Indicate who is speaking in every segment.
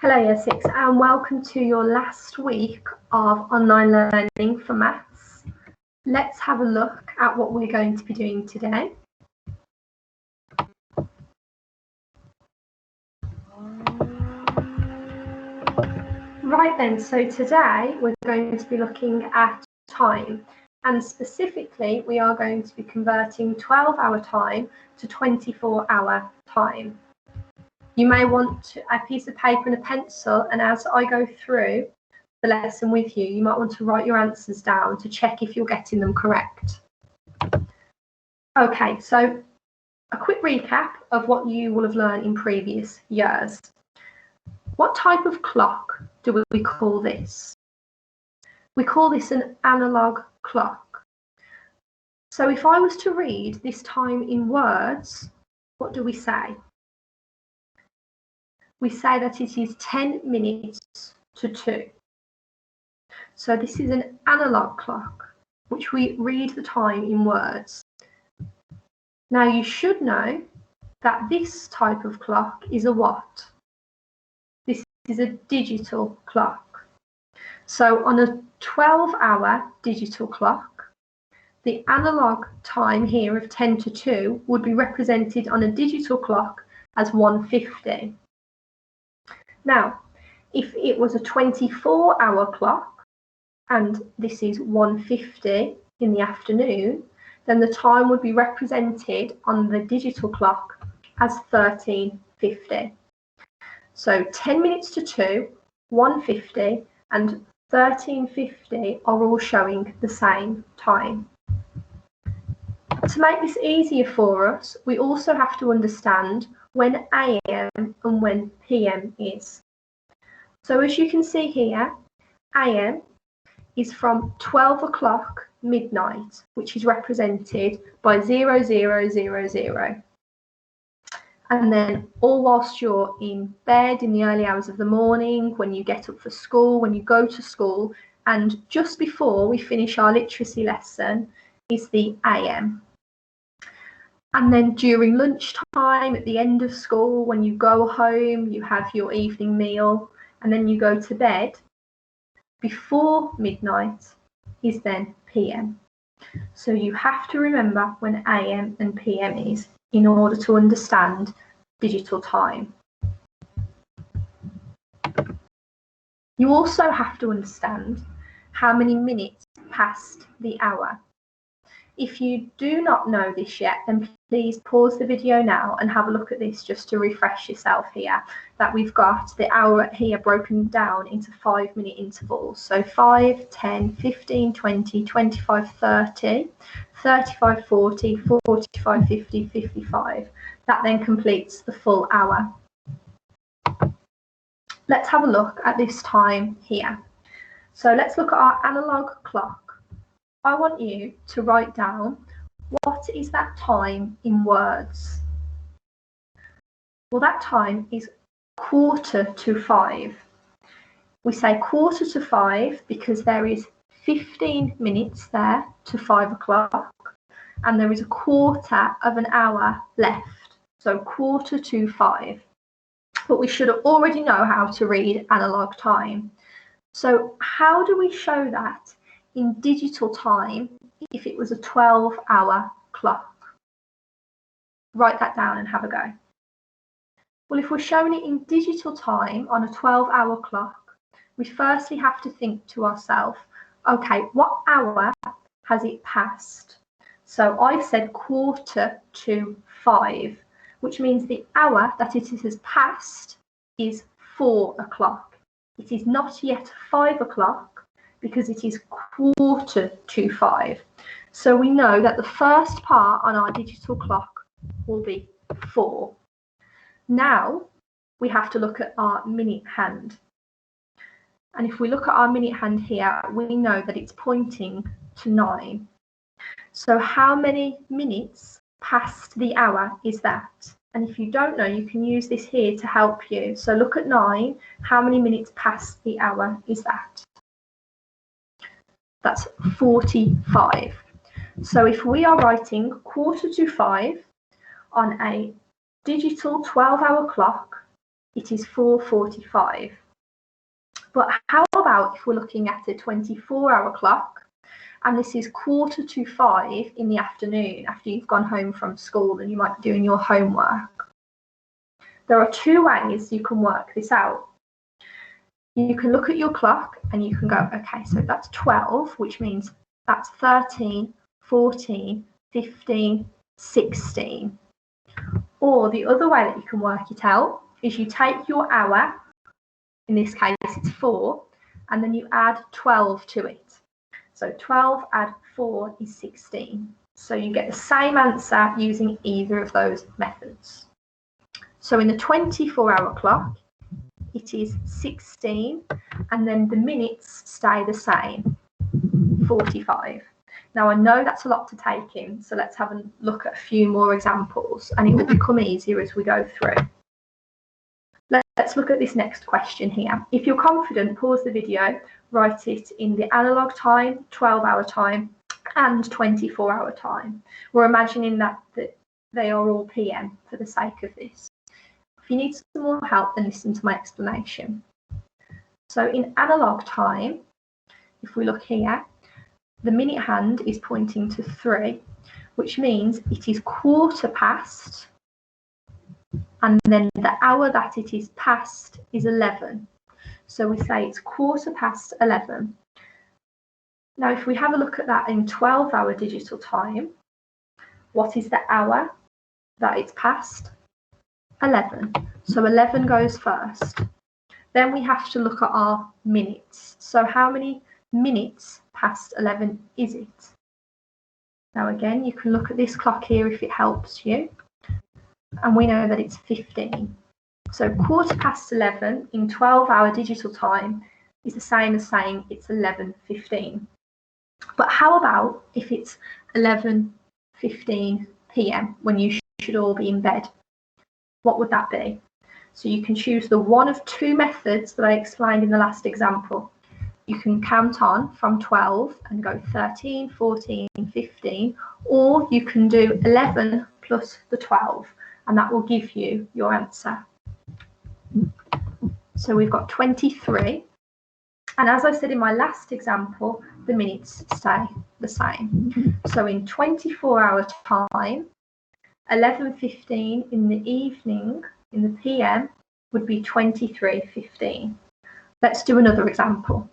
Speaker 1: Hello Year 6 and welcome to your last week of online learning for maths. Let's have a look at what we're going to be doing today. Right then, so today we're going to be looking at time, and specifically we are going to be converting 12-hour time to 24-hour time. You may want a piece of paper and a pencil, and as I go through the lesson with you, you might want to write your answers down to check if you're getting them correct. Okay, so a quick recap of what you will have learned in previous years. What type of clock do we call this? We call this an analog clock. So if I was to read this time in words, what do we say? We say that it is 10 minutes to 2. So this is an analog clock, which we read the time in words. Now you should know that this type of clock is a what? This is a digital clock. So on a 12-hour digital clock, the analog time here of 10 to 2 would be represented on a digital clock as 1:50. Now, if it was a 24-hour clock, and this is 1:50 in the afternoon, then the time would be represented on the digital clock as 13:50. So 10 minutes to 2, 1:50, and 13:50 are all showing the same time. To make this easier for us, we also have to understand when AM and when PM is. So as you can see here, AM is from 12 o'clock midnight, which is represented by 0000. And then all whilst you're in bed in the early hours of the morning, when you get up for school, when you go to school, and just before we finish our literacy lesson is the AM. And then during lunchtime, at the end of school, when you go home, you have your evening meal, and then you go to bed, before midnight is then PM. So you have to remember when AM and PM is in order to understand digital time. You also have to understand how many minutes past the hour. If you do not know this yet, then please pause the video now and have a look at this just to refresh yourself here, that we've got the hour here broken down into 5-minute intervals. So 5, 10, 15, 20, 25, 30, 35, 40, 45, 50, 55. That then completes the full hour. Let's have a look at this time here. So let's look at our analog clock. I want you to write down, what is that time in words? Well, that time is 4:45. We say 4:45 because there is 15 minutes there to 5 o'clock, and there is a quarter of an hour left, so 4:45. But we should already know how to read analog time. So how do we show that in digital time if it was a 12-hour clock? Write that down and have a go. Well, if we're showing it in digital time on a 12-hour clock, we firstly have to think to ourselves, okay, what hour has it passed? So I've said 4:45, which means the hour that it has passed is 4 o'clock. It is not yet 5 o'clock because it is 4:45. So we know that the first part on our digital clock will be 4. Now we have to look at our minute hand. And if we look at our minute hand here, we know that it's pointing to 9. So how many minutes past the hour is that? And if you don't know, you can use this here to help you. So look at 9. How many minutes past the hour is that? That's 45. So if we are writing 4:45 on a digital 12-hour clock, it is 4:45. But how about if we're looking at a 24-hour clock, and this is 4:45 in the afternoon after you've gone home from school and you might be doing your homework? There are two ways you can work this out. You can look at your clock and you can go, okay, so that's 12, which means that's 13, 14, 15, 16. Or the other way that you can work it out is you take your hour, in this case it's 4, and then you add 12 to it. So 12 add 4 is 16. So you get the same answer using either of those methods. So in the 24-hour clock, it is 16, and then the minutes stay the same, 45. Now I know that's a lot to take in, so let's have a look at a few more examples, and it will become easier as we go through. Let's look at this next question here. If you're confident, pause the video, write it in the analog time, 12-hour time, and 24-hour time. We're imagining that they are all PM for the sake of this. If you need some more help, then listen to my explanation. So in analog time, if we look here, the minute hand is pointing to 3, which means it is 1/4 and then the hour that it is past is 11. So we say it's 11:15. Now, if we have a look at that in 12-hour digital time, what is the hour that it's past? 11. So 11 goes first. Then we have to look at our minutes. So how many minutes past 11 is it? Now again, you can look at this clock here if it helps you. And we know that it's 15. So 11:15 in 12-hour digital time is the same as saying it's 11:15. But how about if it's 11:15 PM when you should all be in bed? What would that be? So you can choose the one of two methods that I explained in the last example. You can count on from 12 and go 13, 14, 15, or you can do 11 plus the 12, and that will give you your answer. So we've got 23, and as I said in my last example, the minutes stay the same. So in 24-hour time, 11:15 in the evening, in the PM, would be 23:15. Let's do another example.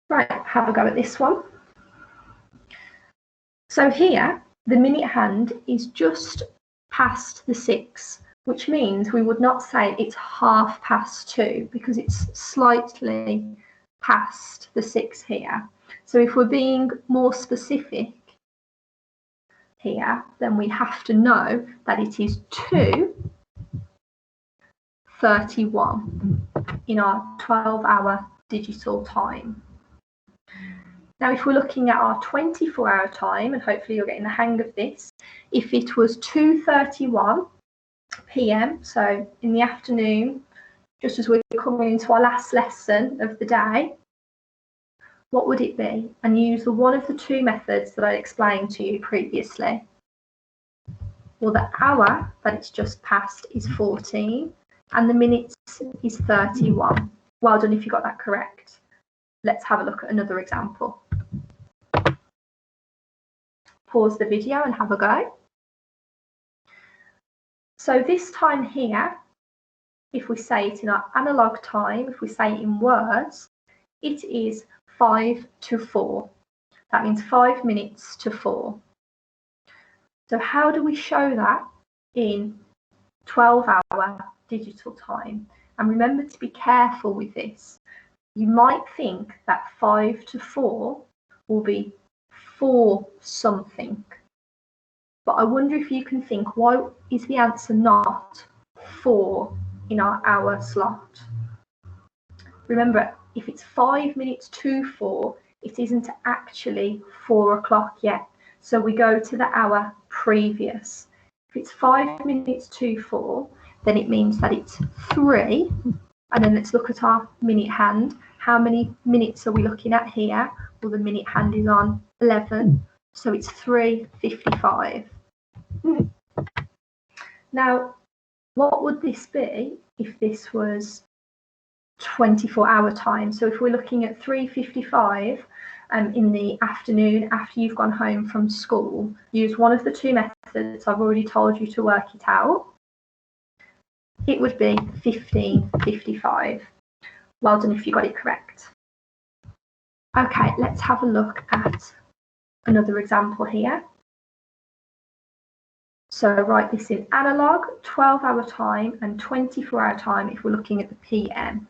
Speaker 1: Right, have a go at this one. So here, the minute hand is just past the 6, which means we would not say it's 2:30 because it's slightly past the 6 here. So if we're being more specific here, then we have to know that it is 2:31 in our 12-hour digital time. Now, if we're looking at our 24-hour time, and hopefully you're getting the hang of this, if it was 2:31 PM, so in the afternoon, just as we're coming into our last lesson of the day, what would it be? And use the one of the two methods that I explained to you previously. Well, the hour that it's just past is 14, and the minutes is 31. Well done if you got that correct. Let's have a look at another example. Pause the video and have a go. So this time here, if we say it in our analog time, if we say it in words, it is 5 to 4. That means 5 minutes to 4. So how do we show that in 12-hour digital time? And remember to be careful with this. You might think that 5 to 4 will be 4 something. But I wonder if you can think, why is the answer not 4 in our hour slot? Remember, if it's 5 minutes to 4, it isn't actually 4 o'clock yet. So we go to the hour previous. If it's 5 minutes to 4, then it means that it's 3. And then let's look at our minute hand. How many minutes are we looking at here? Well, the minute hand is on 11, so it's 3:55. Now, what would this be if this was 24-hour time? So if we're looking at 3:55 in the afternoon after you've gone home from school, use one of the two methods I've already told you to work it out. It would be 15:55. Well done if you got it correct. Okay, let's have a look at another example here. So write this in analog, 12-hour time and 24-hour time if we're looking at the PM.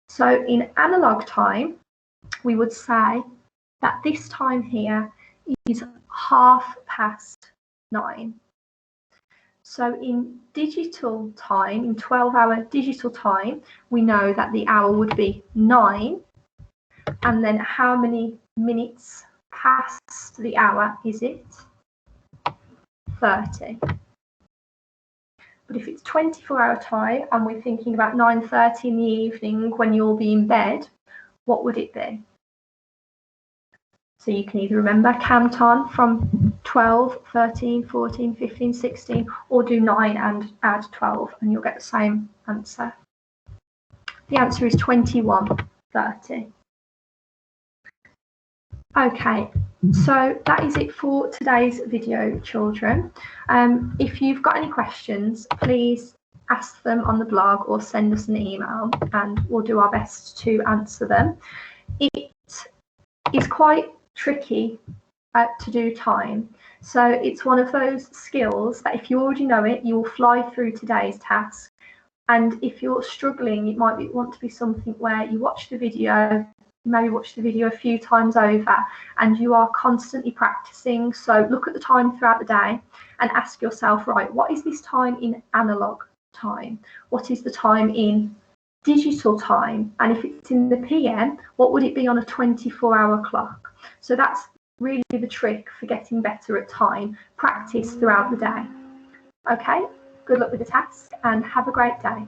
Speaker 1: So in analog time, we would say that this time here is 9:30. So in digital time, in 12-hour digital time, we know that the hour would be 9. And then how many minutes past the hour is it? 30. But if it's 24-hour time and we're thinking about 9:30 in the evening when you'll be in bed, what would it be? So you can either remember count on from 12, 13, 14, 15, 16, or do 9 and add 12 and you'll get the same answer. The answer is 21:30. Okay, so that is it for today's video, children. If you've got any questions, please ask them on the blog or send us an email and we'll do our best to answer them. It is quite tricky to do time. So it's one of those skills that if you already know it, you will fly through today's task. And if you're struggling, it might want to be something where you watch the video, maybe watch the video a few times over and you are constantly practicing. So look at the time throughout the day and ask yourself, right, what is this time in analog time? What is the time in digital time? And if it's in the PM, what would it be on a 24-hour clock? So that's really the trick for getting better at time. Practice throughout the day. Okay, good luck with the task and have a great day.